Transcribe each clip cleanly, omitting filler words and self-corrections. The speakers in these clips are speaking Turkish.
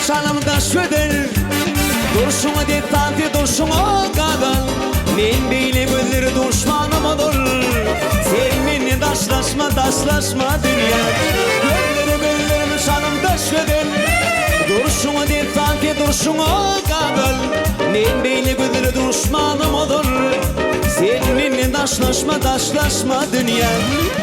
şanımda şöder Durşuma de tanti durşuma kadar Men beyle gözleri düşmanım olur Sen benimle daşlaşma dünya Gözlerim şanımda şöder Durşuma de tanti durşuma kadar Men beyle gözleri düşmanım olur Sen benimle daşlaşma dünya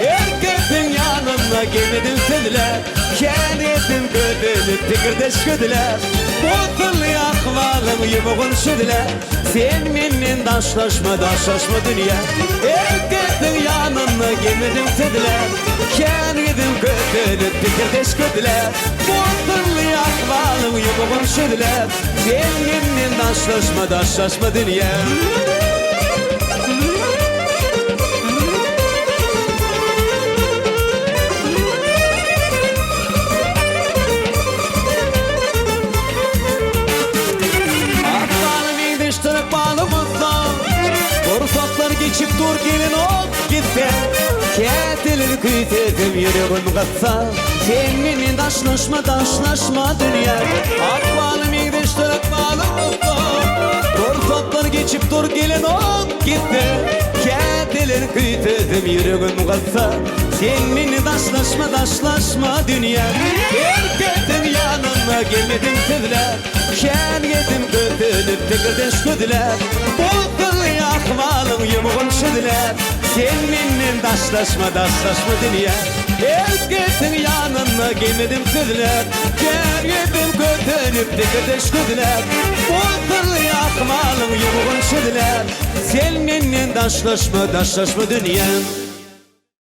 Erkeğin yanına gelmedim dediler Kendim kötülük tıkırdaş kötüler Bozul yakvalım yumuğun südüler Sen benimle daşlaşma dünya Erkeğin yanına gelmedim dediler Kendim kötülük tıkırdaş kötüler Bozul yakvalım yumuğun südüler Sen benimle daşlaşma dünya Geçip dur gelin ol gitti Ketilir küytedim yüreğim katsa Sen benimle daşlaşma dünya Akbalım iğdeştir akbalım mutlu Dur toplar geçip dur gelin ol gitti Ketilir küytedim yüreğim katsa Sen benimle daşlaşma dünya Erkeğin yanına gelmedim sevdiler Kendim kötülük tıkırdaş kötüler Bozul yakmalım yumuğun südüler Sen benimle daşlaşma dünya Erkeğin yanına gelmedim sevdiler Kendim kötülük tıkırdaş kötüler Bozul yakmalım yumuğun südüler Sen benimle daşlaşma dünya